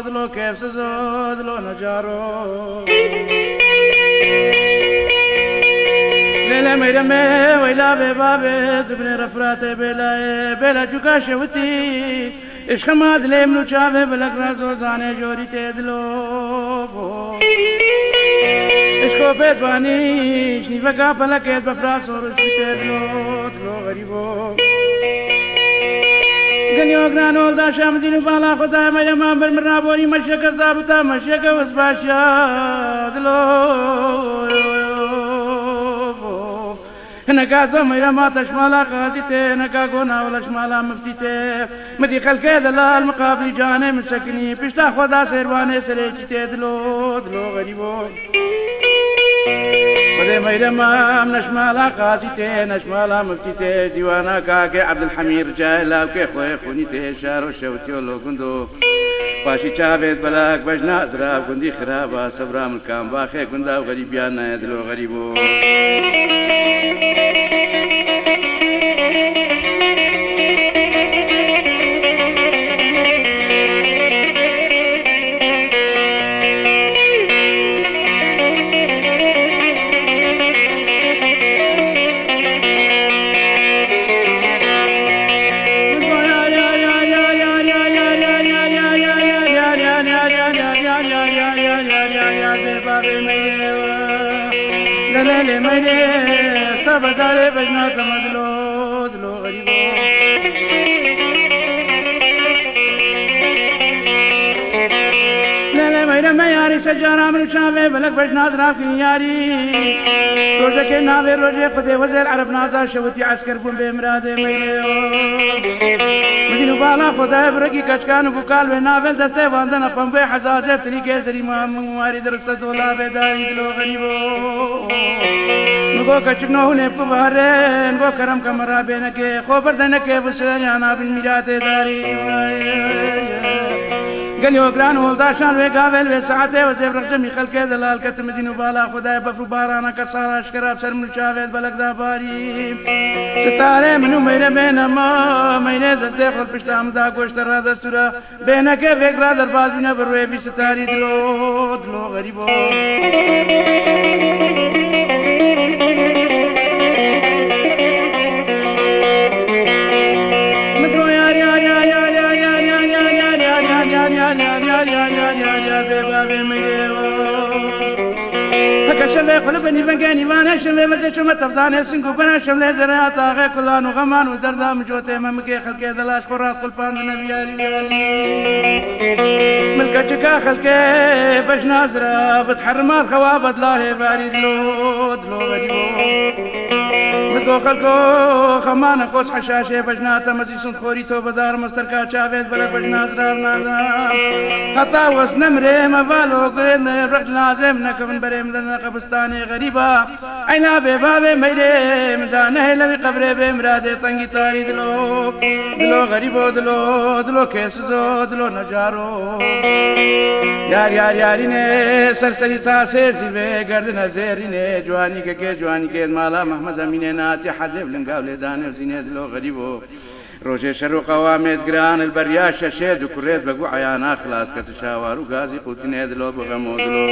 دلو كيف سزود دلو نجارو ليلة ميرمي ويلا ببابي زبني رفراتي بلا جوكا شوتي إش خماد لي منو شافي بلك رازو زاني جوري تدلو إش كوبيت بانيش نيفقا بلكيت بفراسو رسبي تدلو دلو غريبو دنيا غرانول دا شام دين بالا خدا ما يما برمرنا بوري مشيك زابطه مشيك وسباشا دلو نكاز ما ما تشمالا قاسيته نكاغونا ولا شمالا مفتيته مدي خلكه دلال مقابل جانه مسكني پشتا خدا سروانه سريچته دلو دلو غريبو بدي ميرما نشمالا قاسيته نشمالا مفتيته ديوانا كاكي عبد الحميد جاهلا وكي خوي خونيته شارو شوتي ولو كندو باشي چاويت بلاك بجنا ازراب كندي خرابا صبرا ملكام باخي كندا غريبيانا دلو غريبو دلالي ميري سبداري بجنا تمدلو دلو غريبو لالي ميري مياري سجارة من شافي بلك بجنا ضراب كنياري روجه کے ناوے روجه خدي وزير عرب نازا شوتي عسكر بوم بمرادي ميري مدينو بالا خدا برقي كشكان بوكال ونافل دسته واندنا پمبه حزازه طريقه سري مواري درست ولا بداري دلو غريبو نگو کچنو نے پوارے نگو کرم کمرا بینکے خبر دنکے بسیانا بن میراتے داری قاليو غران ولداشان وقابل وساعته وزيب رجمي خلقه دلال كتم دينو بالا خداي بفرو بارانا كسارا اشكراب سر من شافيت بلق داباري ستاره منو ميره بينما مينه دسته خل پشتام دا گوشترا دستورا بينك فكرا درباز بنا بروي بي ستاري دلو دلو غريبو شمله قلبني فنجاني وانا شمله مزه شمه تفضان سنگو بنا شمله زرا طاغه كلان وغمان ودردام جوته ممكي خلقه دلاش قرات قلبان النبي علي ملكتك خلقه باش نازره بتحرمات خوابد الله بارد لو دلو غريبو مدو خلقو خمان قوس حشاشه بجنات مزي سنت خوري تو بدار مستركا شافيت بلك باش نازره نازم حتى وسنمره مبالو قرن رجل لازم نكون بريم لنا قبستاني غريبة عينا ببابي ميري مدانه لبي قبري بمرادي طنقي تاري دلو دلو غريبو دلو دلو كيف سزو دلو نجارو يار يار ياريني سرسري تاسي زيبي قردنا زيريني جواني كي جواني كي مالا محمد اميني ناتي حدف لنقاولي داني وزيني دلو غريبو روجه شرو قوامت گران البرياش شید و كريت بقو عيانا خلاص كتشاوارو غازي قوتين دلو بغمو دلو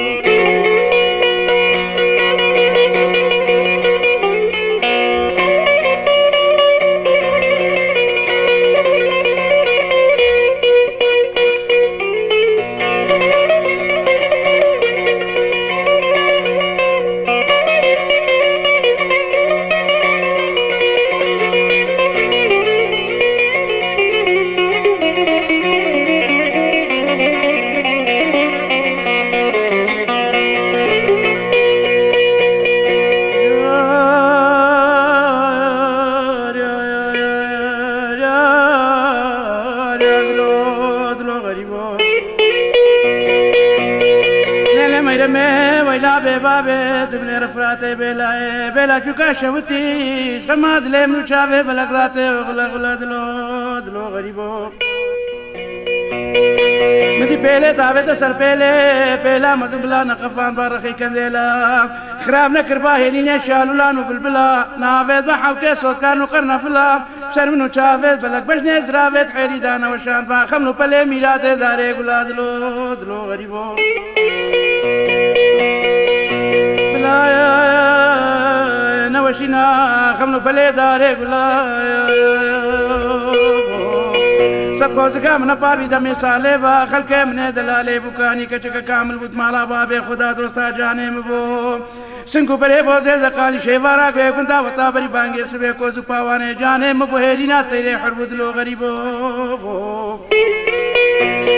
براته بلا شوكا شوتي شماد لمنو شافه بلقراته وغلا دلو غريبو مدي بيلي تابت سر بيلا مزبلا نقفان برخي كنديلا خراب نكر باهلين شالولان وبلبلا نافذ بحوكي صوت كانوا قرنا فلا بسر منو شافت بلق بجني زرافت حيري دانا وشان باخمنو بلي ميلاد داري قلا دلو غريبو بلا يا نوشينا خمنو بلي داري قلا خوزگا من پاروی دمی ساله و خلق من دلاله بکانی کچک کامل بود مالا باب خدا دوستا جانے مبو سنگو بره بوزه دقالی شیوارا گوه گندا وطا بری بانگی سبه کوزو پاوانے جانے مبو هیرینا تیرے حربو دلو غریبو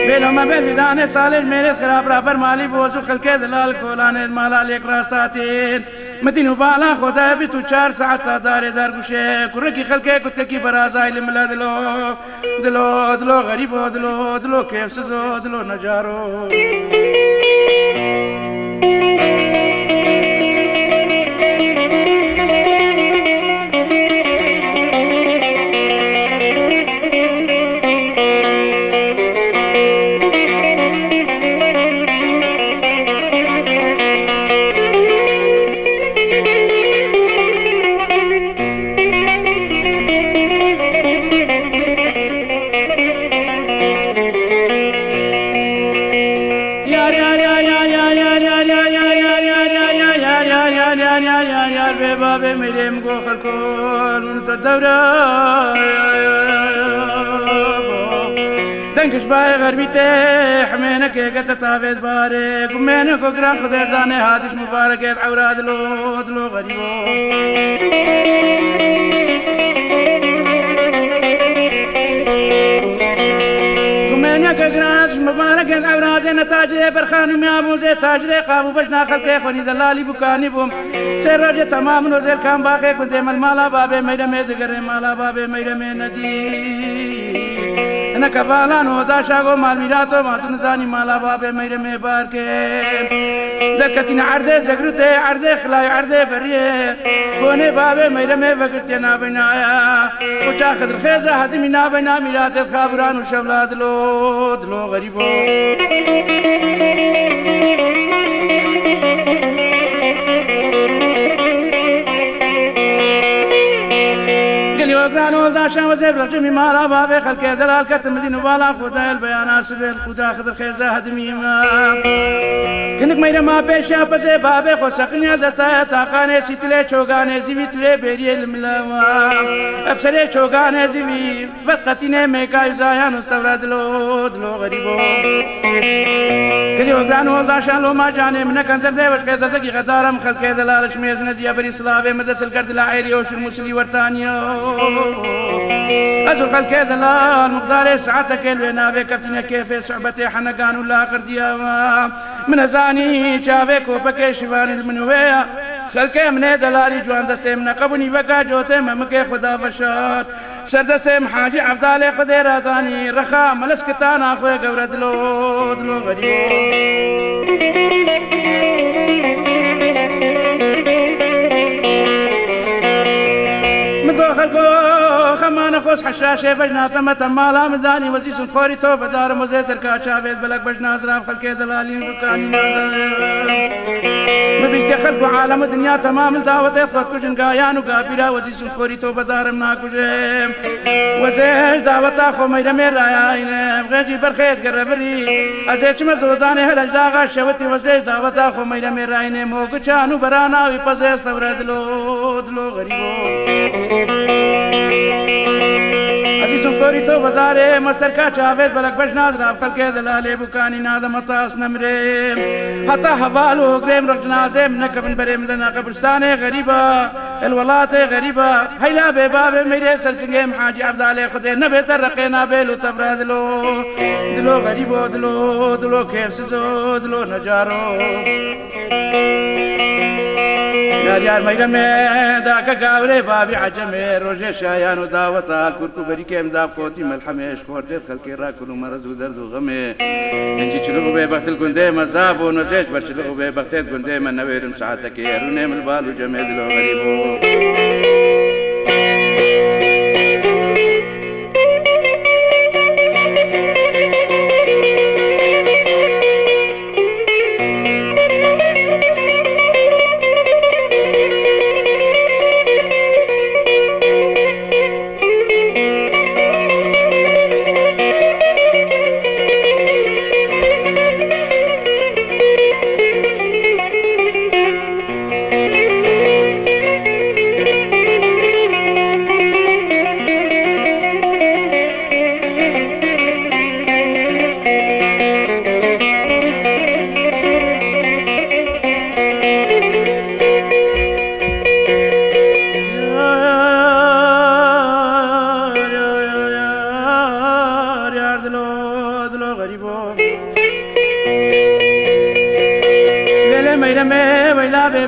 بیلو ما بیل ویدانے سالش میرے خراب رابر مالی بوزو خلق دلال کولانے مالا لیک راستاتین مدينو بالا خدا بيتو 4 ساعات دار گوشه كركي خلقه كتكي برازاي لملا دلو غريبو دلو كيف سزو دلو نجارو بابي ميري مقو خلكون من الدورة دنكش باي غربيتي حمينك قد تافيت باري قمينك وقران خذي زاني هاتش مبارك عورا دلو غريبو مبارك العوراج نتاجري برخاني ميابوزي تاجري قابو بشنا خلقي خوني دلالي بكاني بوم سيروجي تمام نوزيل كان باقي كنت مالا بابي ميرمي دقري مالا بابي ميرمي ندي انا كفالا نودا شاقو مال ميراتو ما تنزاني مالا بابي ميرمي باركين دكتين عرضي زقرتي عرضي خلاي عرضي بريه كوني بابي ميرمي فقرتي نابنايا وجا خضر خيزة هدمي نابنا ميرات الخابران وشبلا دلو غريبو وقرانو داشان وزير برجمي مالا بابي خلقي دلال كتم مدينو بالا خدا البيانا سبيل خدا خضر خيزة هدمي ما كنك ميرا ما بيشا بزي بابي خو سقنيا دستايا تاقاني سيتلي چوغاني زيوي تلي بيري الملاوا ابسري چوغاني زيوي فتقتيني ميكا يزايان استورا دلو غريبو كلي وقرانو داشان لو ما جاني منك اندر دي وش خيزة دقي غدارم خلقي دلال شميز نديا بري صلابي مدس القرد العيري وش المسلي ورتانيو أزو خلقي دلال مقداري ساعتك الوينا بكفتنا كيف صعبتي حنقان ولا قرديا من زاني شافك وبكي شبان المنوية خلقي من دلالي جوان دستي من قبني بكا جوتي ممكي خدا بشار سردستي محاجي عبدالي خدي راداني رخا ملسكتان اخوي قبر دلو غريبو خمان خوش حشاشة بجنا تمت مالا مداني وزي سنخوري تو بدار مزيتر كاشافيت بلك بجنا زراف خلقي دلالي بكاني مبيشتي خلقو عالم الدنيا تمام الدعوة يخلط كجن قايان وقابلا وزي سنخوري تو بدار مناكوجم وزيش دعوة اخو ميرمي رايين بغيجي برخيت قربري ازيش مزوزاني هلج داغا شوتي وزيش دعوة اخو ميرمي رايين موقع چانو برانا ويبزي استورا دلو غريبو سنخوري تو بداري مستر كا شافيت بلك بجنا زراف خلقي دلالي بكاني نادم مطاس نمريم حتى هبالو قريم رق جنازي منك من بريم دنا قبرستاني غريبة الولاتي غريبة هيلا بباب ميري سلسنجيم حاجي عبدالي خدي نبي ترقينا بيلو تبرا دلو غريبو دلو كيف سزو دلو نجارو یار مەیرەمێ داکە گاورێ بابی عەجەمێ ڕۆژێ شایان و داوەتال کورک و بەریکێم دابخۆتی مەلحەمێش خۆردێت خەڵکی ڕاکن و مەرەز و دەرد و غەمێ ئەنجی چلق و بێبەختل گوندێ مەزاب و نۆزێش بەرچلق و بێبەختێت گوندێ من نەوێرم سعاتەکێ ڕوونێ ملبال و جەمێ دلۆ غەریب و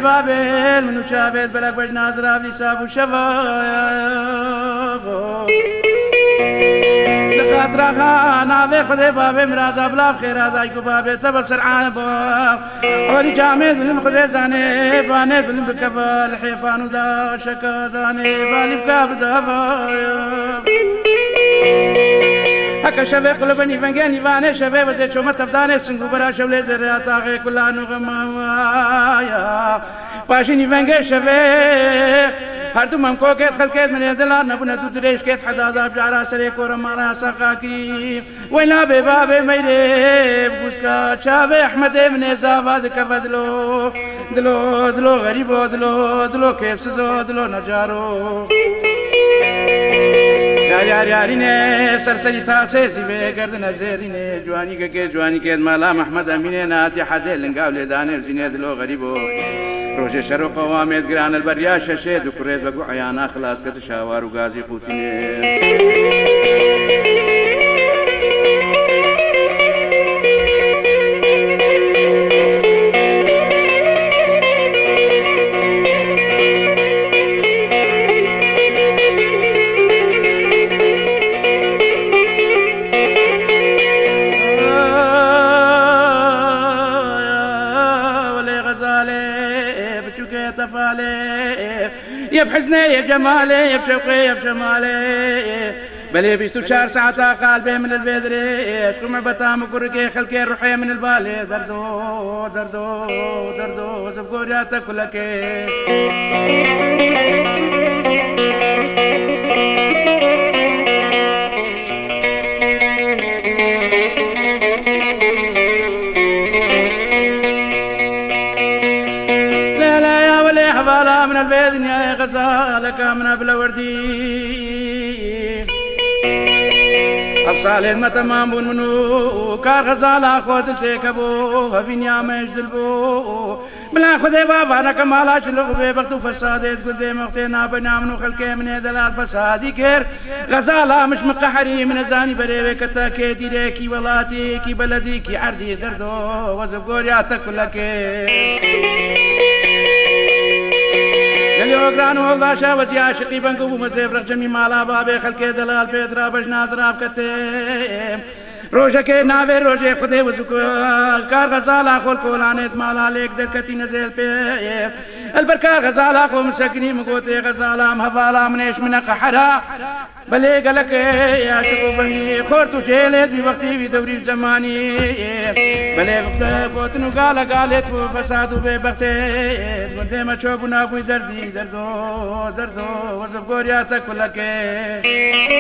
بابل منو شابت بلک بج نازراف لی سابو شفاف لخاطر خانا به خود باب مراز ابلاب خیرات ای کو باب تبل سرعان با اولی جامد بلم خود زانه بانه بلم بکبل حیفان دا شکادانه بالف کاب دفا هكا شبه قلبني فنجاني فاني شبه وزي شو متفداني سنگو برا شولي زريات آغي كلانو غمايا باشيني فنجي شبه هردو ممكوكيت خلقيت من يدلار نبونا دو دريش كيت حدادا بجارا سريك ورمارا ساقاكي وينا ببابي ميري بوسكا شابه احمد من ازافاد كفدلو دلو دلو غريبو دلو دلو كيف سزو دلو نجارو یار یارینه سرسری تاسه زیبه گردن زیرینه جوانی که جوانی که مالا محمد امینه ناتی حده لنگاو دانه زینه دلو غریبو روش شر و قوامت گران البریا ششه دکرت بگو عیانا خلاص کت شاوار و گازی قوتینه يا بحزني يا بجمالي يا بشوقي يا بشمالي بلي بيستو شهر ساعة قلبي من البدري اشكو مع بطام وكركي خلكي روحي من البالي دردو دردو دردو زبقورياتك كلكي حوالا من البيت يا غزالك من أبل وردي أفصال ما تمام منو كار غزالا خود تكبو هفين يا مجد البو بلا خذي بابا أنا كمالا شلو بيبقتو فسادت قدي مختينا بنامنو خلقي من دلال فسادي كير غزالا مش مقحري من زاني بريوي كتاكي ديريكي ولاتيكي بلديكي عردي دردو وزبقورياتك كلكي اليوغران والله شاوت يا عاشقي بنقو مسيف رجمي مالا بابي خلقي دلال بيترا بجناز راب كتيم روشك ناوي روشي خدي وزكو كار غزالا خول كولانيت مالا ليك دركتي نزيل بيه البركار غزالا خو مسكني مقوتي غزالا مهفالا منيش من قحرا بلي قالك يا عاشق بني خورتو جيلت بوقتي في دوري الزماني بلي وقت بوتنو قالت فسادو ببختي قدي ما تشوفنا بوي دردي دردو دردو وزف قورياتك كلكي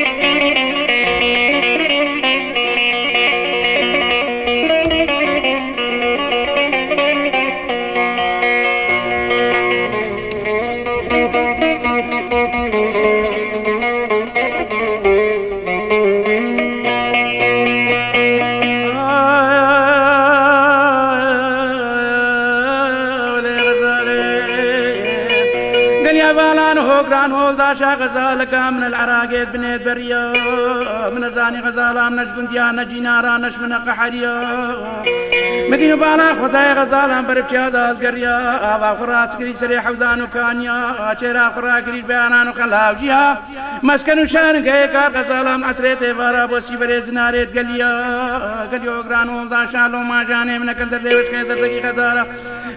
هوقران هولداشا غزالك من العراقيت بنيت بريا من زاني غزالة من نجبنديا نجينارا نشمن قحريا مدينة بالا خداي غزالة بربشا دال قريا آبا خراس كري سري حودان وكانيا شيرا خرا كري بيانان وخلاوجيا مسكن شان غيكا غزالة عسريت فارا بوسي بريز ناريت قليا هوقران هولداشا لو ما جاني من كندر ديوش كيدر دقي خدارا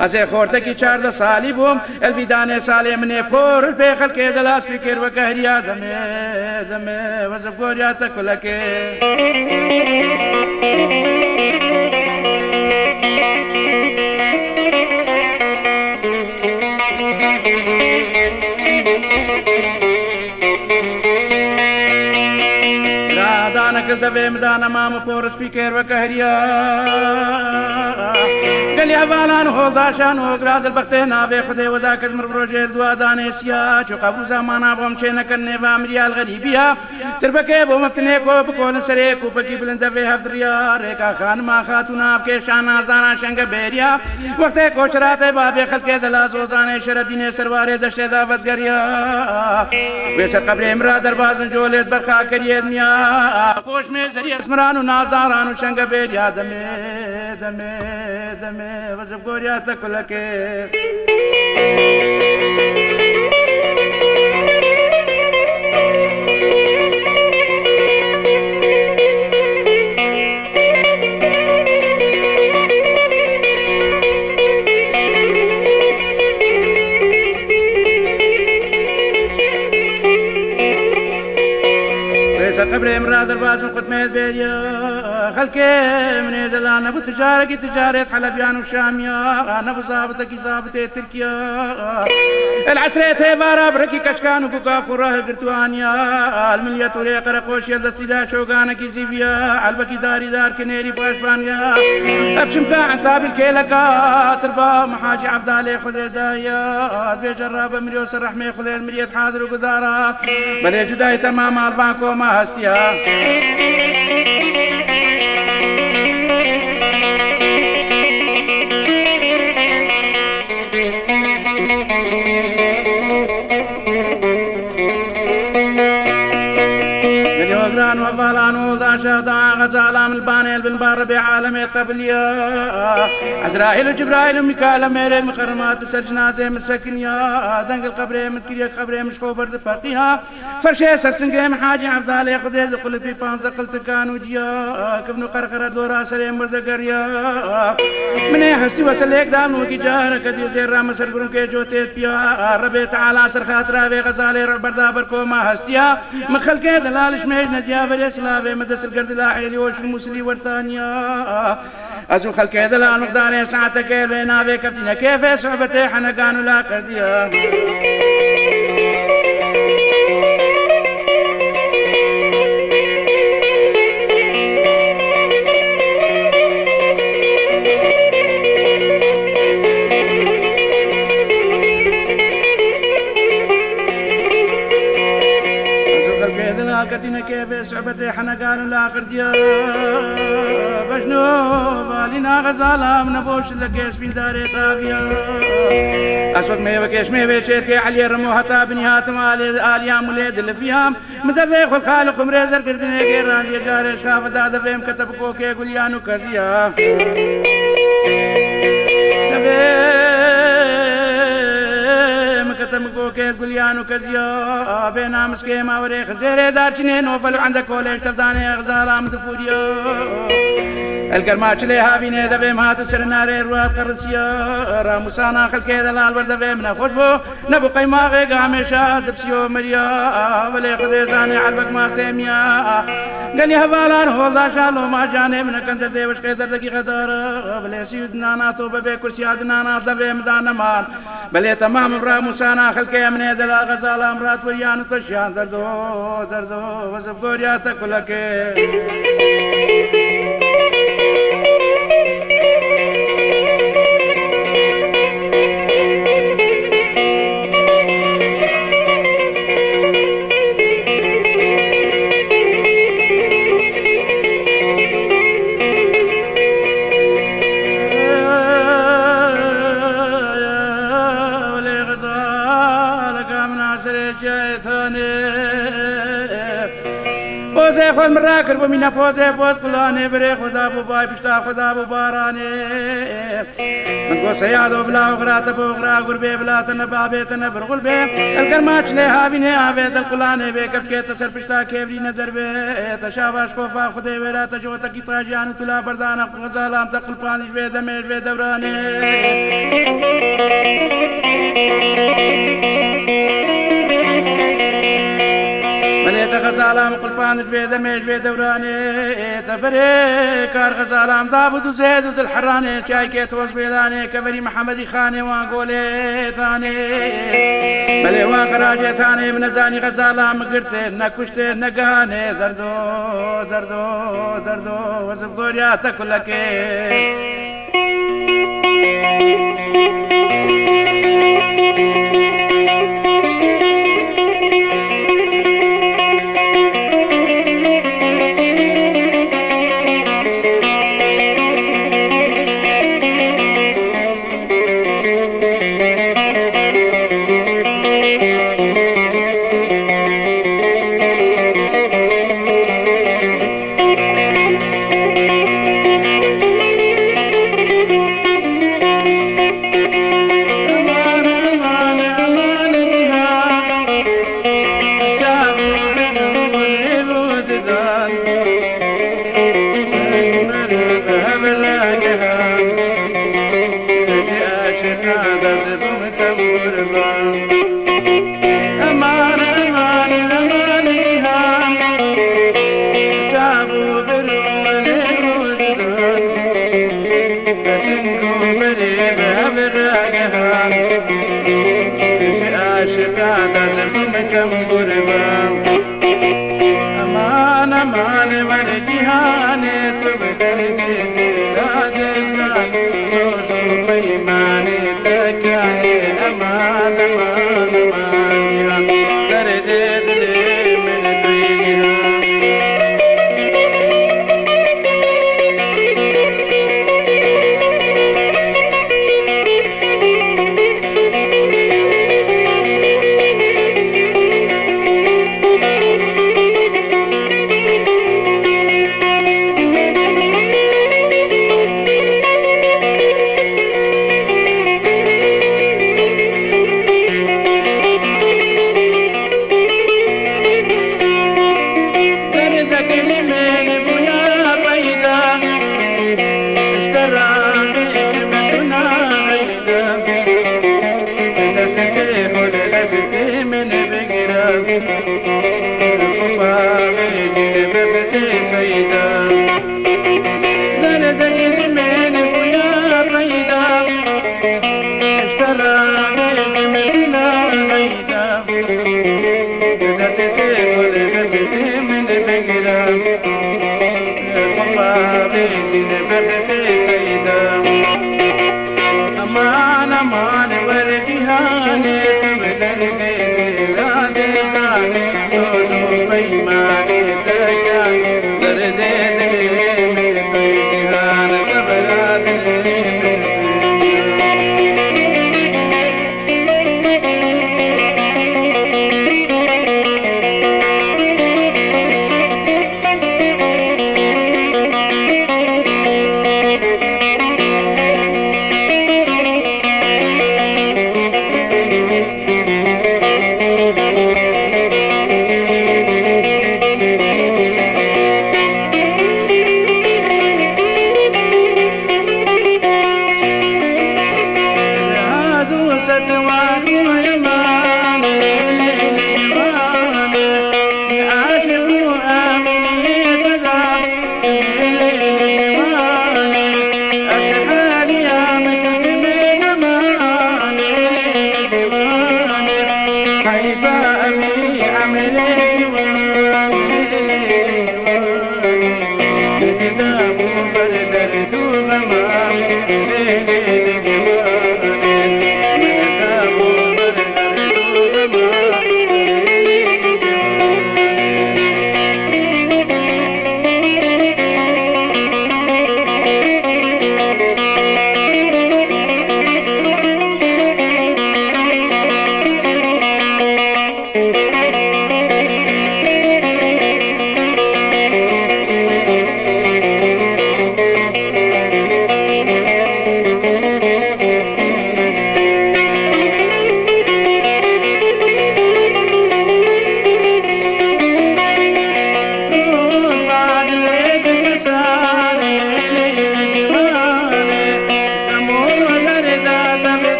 أزي خورتكي 14 سالي بوم الفيداني سالي مني بور البيخل كيدا لاس فكر وكهريا دمي وزب قوريا تكلكي دانك الدبي مدانا مام بور سبيكر وكهريا قال يا بالان هو داشان هو غراز البختنا في خدي وذاك المربروجي دوا دانيسيا شو قبل زمانا بومشينا كني بامريا الغريبيا تربكي بومتنيكو بكون سريكو بكي بلند في هفريا ريكا خان ما خاتونا في شانا زانا شنگ بيريا وقت کوچرات باب خلق دلا زوزانه شربين سروار دشت دعوت غريا ويس قبر امرا درباز جولت برخا كريد ميا خوش میں زری اسمران و نازاران و شنگ بيريا دمي وزب گوريا تکلکے قبر امرأة درباز من قطميت بيريا خلكي من يدلان ابو تجارة حلبيان وشامية ابو ظابطكي ظابطة تركيا العسريت هيبارا بركي كشكان وكوكا قراه برتوانيا الملية ولي قرقوش يدستيدا شوقانكي زيبيا البكي داري دار كنيري باشبانيا ابشمكا عن تابي الكيلكا تربا محاجي عبدالي خذي دايا بيجرب مريوس الرحمة خذي المريت حاضر وقدارا بلي جداي تمام البانكو ما هستيا غران وفالان وداشا ضاع غزالام البانيل بن بار بعالم قبليا عزرائيل وجبرائيل وميكال ميري مقرمات سجنازي مسكنيا دنق القبر متكريا قبر مشكو برد فقيها فرشي سرسنقيم حاجي عبدالي قدي دخل في بانزا قلت كانوا جيا كفنو قرقرة دورا سليم برد قريا من هستي وسليك دامنو کی جار کدی زیر رام سرگرم کے جوتے پیا رب تعالی سر خاطرہ وی غزالي بردابر کو ما هستيا مخل کے دلالش میں نجيا بالإسلام مدرسة القرد الأحيلي وش المسلي ورتانيا أزو خلق هذا المقدار ساعتك بينا في كفتنا كيف صعبتي حنا كانوا لا قرديا كتنا كيف صعبتي حنا قالوا لا قرديا بشنو بالينا غزالة من بوش لقيس بين داري طاغيا أسود مي بكيش مي بيشيكي علي رموها تابني هاتم آليام وليد اللي فيها مدفيخ والخالق مريزر قردني قيران دي جاريش خافت هذا فيهم كتب كوكي يقول يانو كزيا كتم كوكي قليانو كزيا بينا مسكي ما وريخ زيري دارشنين وفلو عندك كوليش تفداني غزالة مدفوريا الكرماش ليها بيني دبي مهاتو سرناري روات قرسيا راموسانا خلقي دلال بردبي من خوشبو نبو قيماغي قامشا دبسيو مريا ولي قدي زاني عالبك ما سيميا قال يا هبالان هول داشا لو ما جاني من كنتر ديوش قيدر دقي غدارا بلي سيدنا ناتو ببي كرسي عدنا نات دبي مدانا مان بلي تمام راموسانا خلقي من دلال غزالة امرات وريان تشيان دردو وزب قوريا تكلكي مناصر جایتانه پوزه خود مرا کرد بمینا پوزه پوز قلانه بره خدا بو بای پشتا خدا بو بارانه من کو سیادو بلا غرات بو غرا غربه بلا تن بابه تن بر غربه الكرماش له هابينه هابه القلانه به كف كه تسر پشتا كبري نظر به تشاباش خوفا خدای ورا تجو تکی تاجان تلا بردان غزالام تقل پانش به دمش به دورانه مليت غزالام قلبان البيد ميج بيد دوراني تفري كار غزالام دابد وزيد وذل الحراني شاي كيت وز بيلاني كبري محمدي خاني وانقولي ثاني ملي وان قراجي ثاني من زاني غزالام قرتين نكشتين نقاني دردو دردو دردو وزب قوريا تكلكي امان امان ور جهانے تم کر دے دل سوچ بےمانے تکانے امان امان امان کر دے دل من امان امان ور جهانے تم کر دے دل سوچ بےمانے تکانے کر دے دل من جہان سبرا دل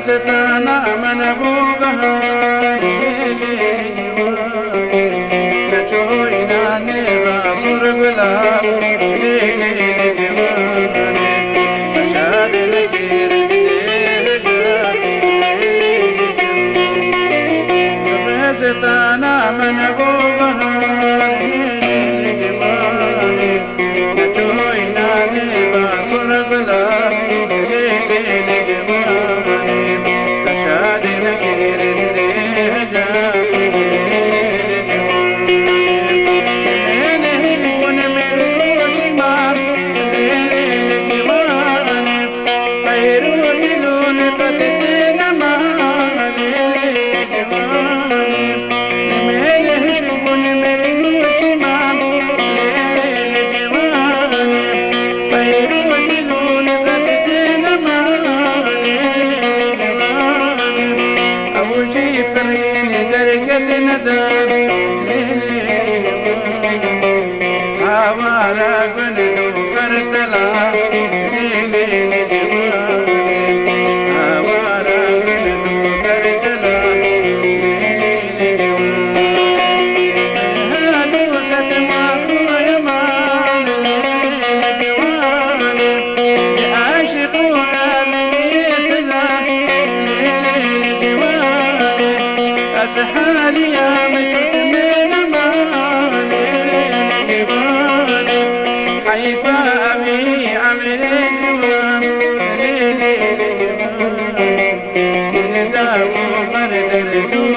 ستانا من ابو بهار نچوینا نیوا سرگلا اشاد نکیر ستانا من ابو بهار نچوینا نیوا سرگلا اشاد نکیر ندار هوارا قلدو خرطلا هوارا قلدو خرطلا هادو ستما خويا مان عاشقونا بيتنا أسحالي يا مجد من مالي حيفا أبي عمل الجوام من داو مرد الجوام